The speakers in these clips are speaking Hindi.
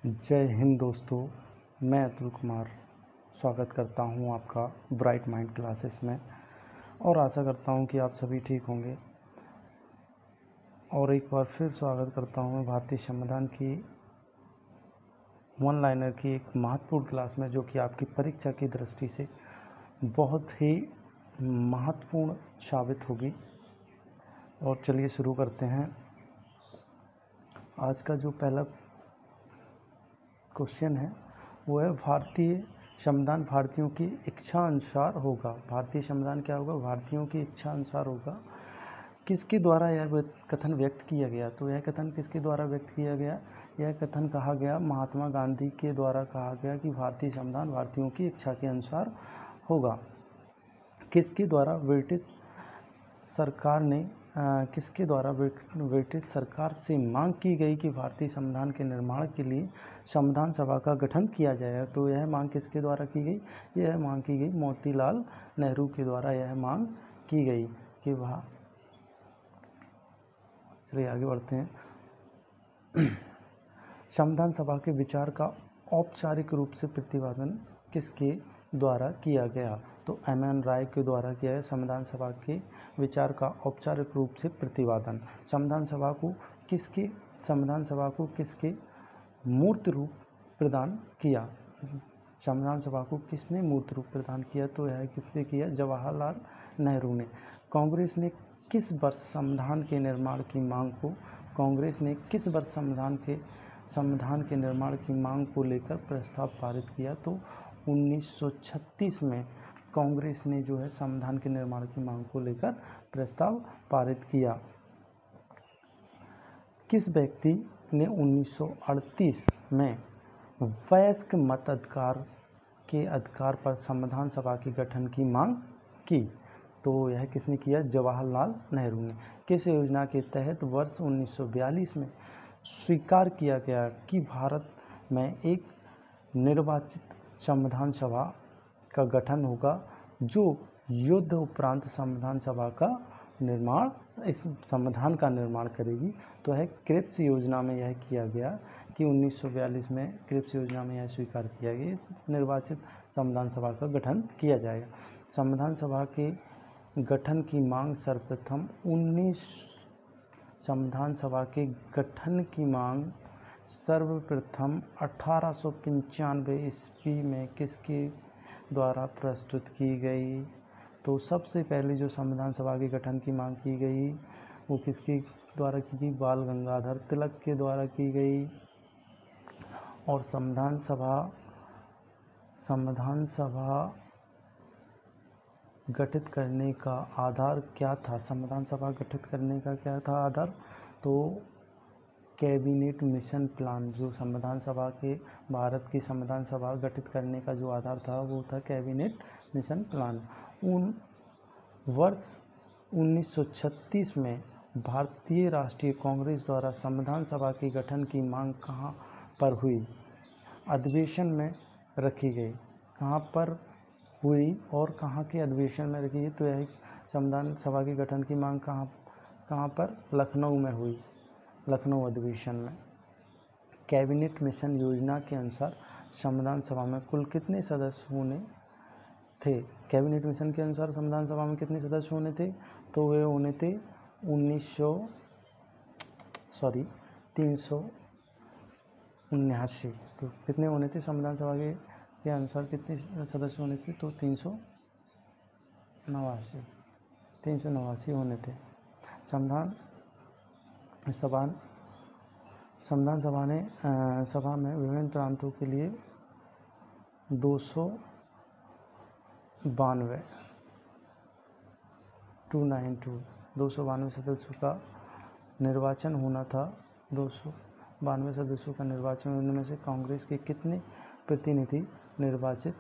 जय हिंद दोस्तों, मैं अतुल कुमार स्वागत करता हूं आपका ब्राइट माइंड क्लासेस में और आशा करता हूं कि आप सभी ठीक होंगे। और एक बार फिर स्वागत करता हूं भारतीय संविधान की वन लाइनर की एक महत्वपूर्ण क्लास में, जो कि आपकी परीक्षा की दृष्टि से बहुत ही महत्वपूर्ण साबित होगी। और चलिए शुरू करते हैं। आज का जो पहला क्वेश्चन है वो है, भारतीय संविधान भारतीयों की इच्छा अनुसार होगा। भारतीय संविधान क्या होगा? भारतीयों की इच्छा अनुसार होगा। किसके द्वारा यह कथन व्यक्त किया गया? तो यह कथन किसके द्वारा व्यक्त किया गया? यह कथन कहा गया महात्मा गांधी के द्वारा कहा गया कि भारतीय संविधान भारतीयों की इच्छा के अनुसार होगा। किसके द्वारा? ब्रिटिश सरकार ने किसके द्वारा ब्रिटिश सरकार से मांग की गई कि भारतीय संविधान के निर्माण के लिए संविधान सभा का गठन किया जाएगा। तो यह मांग किसके द्वारा की गई? यह मांग की गई मोतीलाल नेहरू के द्वारा यह मांग की गई कि चलिए आगे बढ़ते हैं। संविधान सभा के विचार का औपचारिक रूप से प्रतिपादन किसके द्वारा किया गया? तो एम.एन. राय के द्वारा किया है संविधान सभा के विचार का औपचारिक रूप से प्रतिपादन। संविधान सभा को किसके मूर्त रूप प्रदान किया? संविधान सभा को किसने मूर्त रूप प्रदान किया? तो यह किसने किया? जवाहरलाल नेहरू ने। कांग्रेस ने किस वर्ष संविधान के निर्माण की मांग को संविधान के निर्माण की मांग को लेकर प्रस्ताव पारित किया? तो 1936 में कांग्रेस ने जो है संविधान के निर्माण की मांग को लेकर प्रस्ताव पारित किया। किस व्यक्ति ने 1938 में वयस्क मताधिकार के अधिकार पर संविधान सभा के गठन की मांग की? तो यह किसने किया? जवाहरलाल नेहरू ने। किस योजना के तहत वर्ष 1942 में स्वीकार किया गया कि भारत में एक निर्वाचित संविधान सभा का गठन होगा, जो युद्ध उपरांत इस संविधान का निर्माण करेगी? तो है क्रिप्स योजना में यह किया गया कि 1942 में क्रिप्स योजना में यह स्वीकार किया गया निर्वाचित संविधान सभा का गठन किया जाएगा। संविधान सभा के गठन की मांग सर्वप्रथम 1895 ईस्वी में किसके द्वारा प्रस्तुत की गई? तो सबसे पहले जो संविधान सभा के गठन की मांग की गई वो किसके द्वारा की गई? बाल गंगाधर तिलक के द्वारा की गई। और संविधान सभा गठित करने का आधार क्या था? संविधान सभा गठित करने का क्या था आधार? तो कैबिनेट मिशन प्लान। जो भारत की संविधान सभा गठित करने का जो आधार था वो था कैबिनेट मिशन प्लान। वर्ष 1936 में भारतीय राष्ट्रीय कांग्रेस द्वारा संविधान सभा के गठन की मांग कहाँ पर हुई? अधिवेशन में रखी गई। कहाँ पर हुई और कहाँ के अधिवेशन में रखी गई? तो यह संविधान सभा के गठन की मांग कहाँ पर? लखनऊ में हुई, लखनऊ अधिवेशन में। कैबिनेट मिशन योजना के अनुसार संविधान सभा में कुल कितने सदस्य होने थे? कैबिनेट मिशन के अनुसार संविधान सभा में कितने सदस्य होने थे? तो वे होने थे 379। तो कितने होने थे संविधान सभा के अनुसार? कितने सदस्य होने थे? तो 389 होने थे। संविधान सभा में विभिन्न प्रांतों के लिए 292 सदस्यों का निर्वाचन होना था। 292 सदस्यों का निर्वाचन होने में से कांग्रेस के कितने प्रतिनिधि निर्वाचित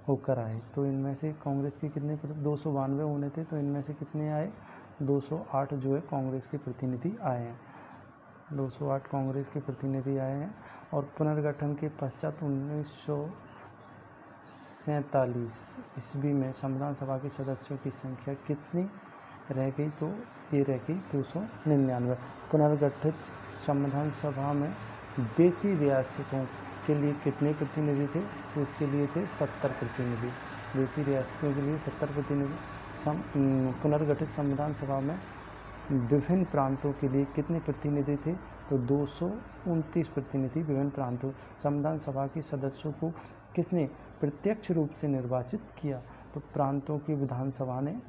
होकर आए? तो इनमें से कांग्रेस के कितने 292 होने थे, तो इनमें से कितने आए? 208 जो है कांग्रेस के प्रतिनिधि आए हैं। 208 कांग्रेस के प्रतिनिधि आए हैं। और पुनर्गठन के पश्चात 1947 ईस्वी में संविधान सभा के सदस्यों की संख्या कितनी रह गई? तो ये रह गई 299। पुनर्गठित संविधान सभा में देशी रियासतों के लिए कितने प्रतिनिधि थे? तो इसके लिए थे 70 प्रतिनिधि। देशी रियासतों के लिए 70 प्रतिनिधि। पुनर्गठित संविधान सभा में विभिन्न प्रांतों के लिए कितने प्रतिनिधि थे? तो 229 प्रतिनिधि विभिन्न प्रांतों। संविधान सभा के सदस्यों को किसने प्रत्यक्ष रूप से निर्वाचित किया? तो प्रांतों की विधानसभा ने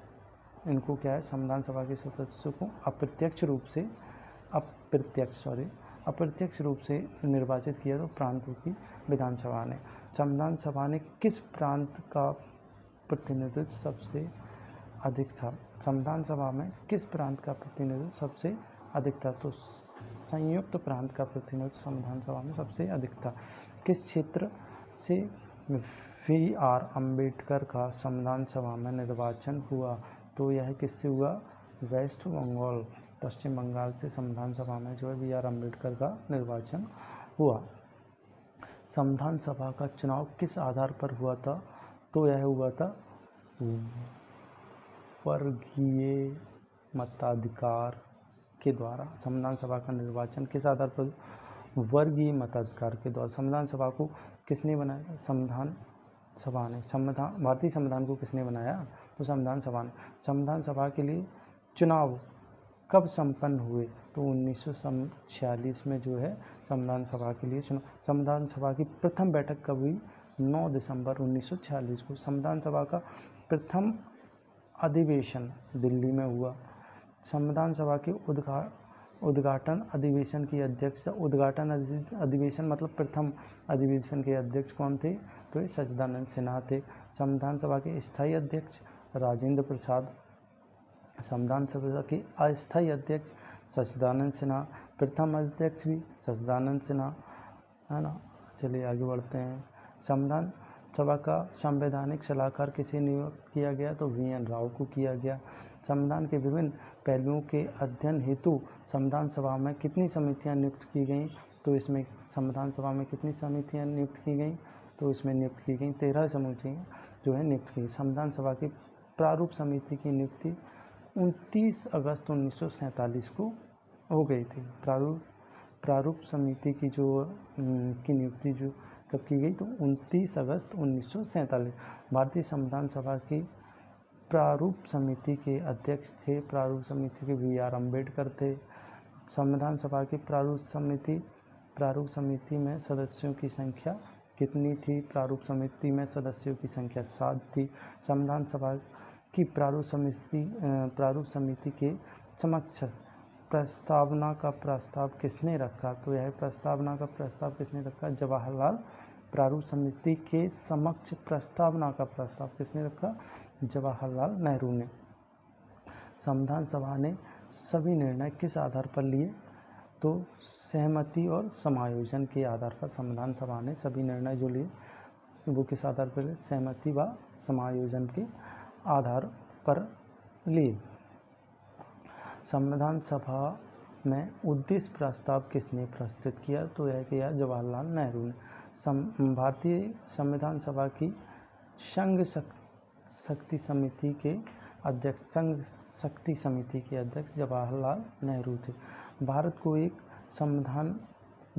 इनको क्या है, संविधान सभा के सदस्यों को अप्रत्यक्ष रूप से निर्वाचित किया, तो प्रांतों की विधानसभा ने। संविधान सभा ने किस प्रांत का प्रतिनिधित्व सबसे अधिक था? संविधान सभा में किस प्रांत का प्रतिनिधित्व सबसे अधिक था? तो संयुक्त प्रांत का प्रतिनिधित्व संविधान सभा में सबसे अधिक था। किस क्षेत्र से V.R. अम्बेडकर का संविधान सभा में निर्वाचन हुआ? तो यह किससे हुआ? वेस्ट बंगाल, पश्चिम बंगाल से संविधान सभा में जो है V.R. अम्बेडकर का निर्वाचन हुआ। संविधान सभा का चुनाव किस आधार पर हुआ था? तो यह हुआ था वर्गीय मताधिकार के द्वारा। संविधान सभा का निर्वाचन किस आधार पर? वर्गीय मताधिकार के द्वारा। संविधान सभा को किसने बनाया? संविधान सभा ने। भारतीय संविधान को किसने बनाया? तो संविधान सभा ने। संविधान सभा के लिए चुनाव कब संपन्न हुए? तो 1946 में जो है संविधान सभा के लिए चुनाव। संविधान सभा की प्रथम बैठक कब हुई? 9 दिसंबर 1946 को। संविधान सभा का प्रथम अधिवेशन दिल्ली में हुआ। संविधान सभा के उद्घाटन अधिवेशन की अध्यक्षता, उद्घाटन अधिवेशन मतलब प्रथम अधिवेशन के अध्यक्ष कौन थे? तो ये सच्चिदानंद सिन्हा थे। संविधान सभा के स्थायी अध्यक्ष राजेंद्र प्रसाद, संविधान सभा के अस्थायी अध्यक्ष सच्चिदानंद सिन्हा, प्रथम अध्यक्ष भी सच्चिदानंद सिन्हा, है ना। चलिए आगे बढ़ते हैं। संविधान सभा का संवैधानिक सलाहकार किसे नियुक्त किया गया? तो V.N. राव को किया गया। संविधान के विभिन्न पहलुओं के अध्ययन हेतु संविधान सभा में कितनी समितियां नियुक्त की गईं? तो इसमें संविधान सभा में कितनी समितियां नियुक्त की गईं? तो इसमें नियुक्त की गई 13 समितियां जो है नियुक्त की। संविधान सभा की प्रारूप समिति की नियुक्ति 29 अगस्त 1947 को हो गई थी। प्रारूप समिति की नियुक्ति जो कब की गई? तो 29 अगस्त 1947। भारतीय संविधान सभा की प्रारूप समिति के अध्यक्ष थे, प्रारूप समिति के V.R. अम्बेडकर थे। संविधान सभा की प्रारूप समिति में सदस्यों की संख्या कितनी थी? प्रारूप समिति में सदस्यों की संख्या 7 थी। संविधान सभा की प्रारूप समिति के समक्ष प्रस्तावना का प्रस्ताव किसने रखा? तो यह प्रस्तावना का प्रस्ताव किसने रखा? जवाहरलाल। प्रारूप समिति के समक्ष प्रस्तावना का प्रस्ताव किसने रखा? जवाहरलाल नेहरू ने। संविधान सभा ने सभी निर्णय किस आधार पर लिए? तो सहमति और समायोजन के आधार पर संविधान सभा ने सभी निर्णय जो लिए वो किस आधार पर लिए? सहमति व समायोजन के आधार पर लिए। संविधान सभा में उद्देश्य प्रस्ताव किसने प्रस्तुत किया? तो यह किया जवाहरलाल नेहरू ने। भारतीय संविधान सभा की संघ शक्ति समिति के अध्यक्ष जवाहरलाल नेहरू थे। भारत को एक संविधान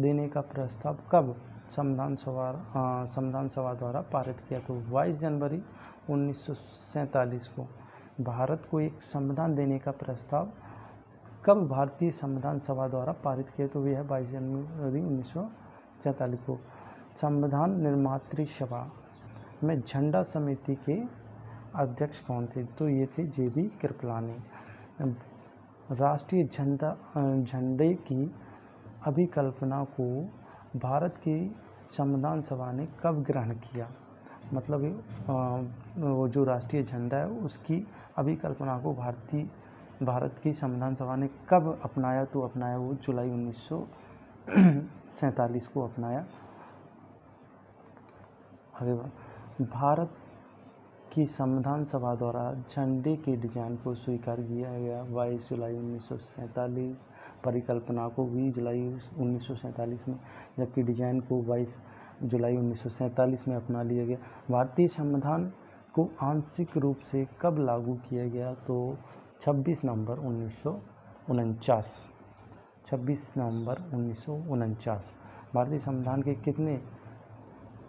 देने का प्रस्ताव कब संविधान सभा द्वारा पारित किया? तो 22 जनवरी 1947 को। भारत को एक संविधान देने का प्रस्ताव कब भारतीय संविधान सभा द्वारा पारित किया? तो यह 22 जनवरी 1947 को। संविधान निर्मात्री सभा में झंडा समिति के अध्यक्ष कौन थे? तो ये थे J.B. कृपलानी। राष्ट्रीय झंडे की अभिकल्पना को भारत की संविधान सभा ने कब ग्रहण किया? मतलब वो जो राष्ट्रीय झंडा है उसकी अभिकल्पना को भारत की संविधान सभा ने कब अपनाया? तो अपनाया वो जुलाई 1947 को अपनाया। भारत की संविधान सभा द्वारा झंडे के डिजाइन को स्वीकार किया गया 22 जुलाई 1947, परिकल्पना को 20 जुलाई 1947 में, जबकि डिजाइन को 22 जुलाई 1947 में अपना लिया गया। भारतीय संविधान को आंशिक रूप से कब लागू किया गया? तो 26 नवंबर 1949। भारतीय संविधान के कितने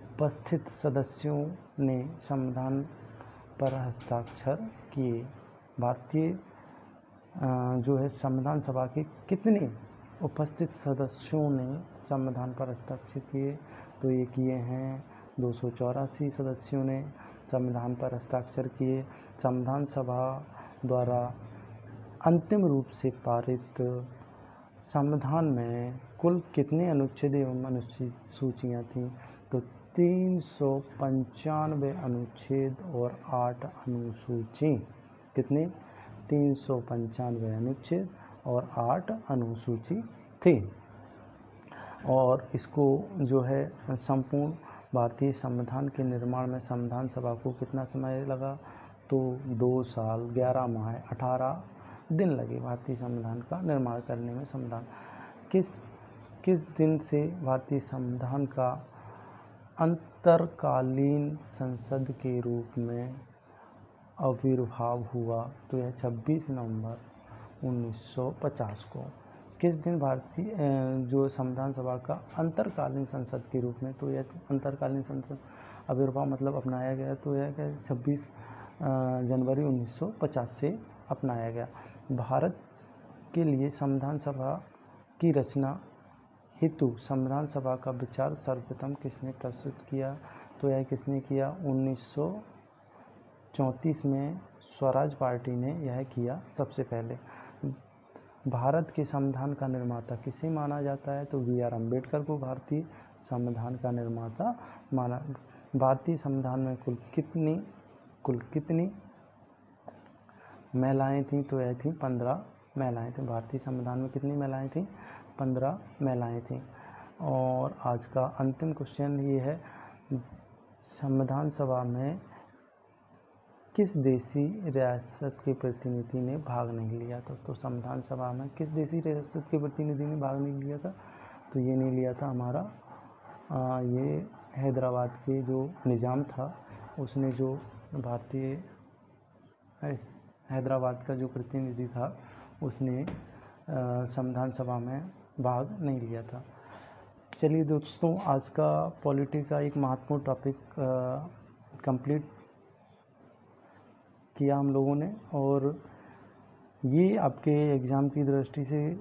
उपस्थित सदस्यों ने संविधान पर हस्ताक्षर किए? भारतीय जो है संविधान सभा के कितने उपस्थित सदस्यों ने संविधान पर हस्ताक्षर किए? तो ये किए हैं 284 सदस्यों ने संविधान पर हस्ताक्षर किए। संविधान सभा द्वारा अंतिम रूप से पारित संविधान में कुल कितने अनुच्छेद एवं अनुसूचियाँ थीं? तो 395 अनुच्छेद और 8 अनुसूची। कितने? 395 अनुच्छेद और 8 अनुसूची थी। और इसको जो है संपूर्ण भारतीय संविधान के निर्माण में संविधान सभा को कितना समय लगा? तो 2 साल 11 माह 18 दिन लगे भारतीय संविधान का निर्माण करने में। संविधान किस दिन से भारतीय संविधान का अंतरकालीन संसद के रूप में आविर्भाव हुआ? तो यह 26 नवंबर 1950 को। किस दिन भारतीय जो संविधान सभा का अंतरकालीन संसद के रूप में, तो यह अंतरकालीन संसद आविर्भाव मतलब अपनाया गया, तो यह 26 जनवरी 1950 से अपनाया गया। भारत के लिए संविधान सभा की रचना हेतु संविधान सभा का विचार सर्वप्रथम किसने प्रस्तुत किया? तो यह किसने किया? 1934 में स्वराज पार्टी ने यह किया सबसे पहले। भारत के संविधान का निर्माता किसे माना जाता है? तो बी आर अम्बेडकर को भारतीय संविधान का निर्माता माना। भारतीय संविधान में कुल कितनी महिलाएं थीं? तो यह थी 15 महिलाएं थीं। भारतीय संविधान में कितनी महिलाएं थीं? 15 महिलाएं थीं। और आज का अंतिम क्वेश्चन ये है, संविधान सभा में किस देशी रियासत के प्रतिनिधि ने भाग नहीं लिया था? तो संविधान सभा में किस देशी रियासत के प्रतिनिधि ने भाग नहीं लिया था? तो ये नहीं लिया था हमारा ये हैदराबाद के जो निज़ाम था, उसने जो भारतीय हैदराबाद का जो प्रतिनिधि था, उसने संविधान सभा में भाग नहीं लिया था। चलिए दोस्तों, आज का पॉलिटी का एक महत्वपूर्ण टॉपिक कंप्लीट किया हम लोगों ने, और ये आपके एग्ज़ाम की दृष्टि से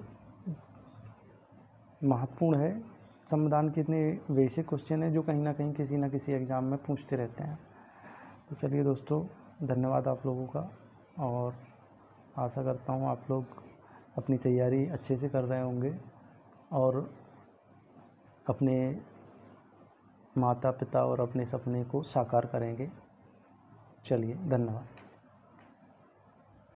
महत्वपूर्ण है। संविधान के इतने बेसिक क्वेश्चन हैं जो कहीं ना कहीं किसी न किसी एग्ज़ाम में पूछते रहते हैं। तो चलिए दोस्तों, धन्यवाद आप लोगों का, और आशा करता हूँ आप लोग अपनी तैयारी अच्छे से कर रहे होंगे और अपने माता पिता और अपने सपने को साकार करेंगे। चलिए, धन्यवाद।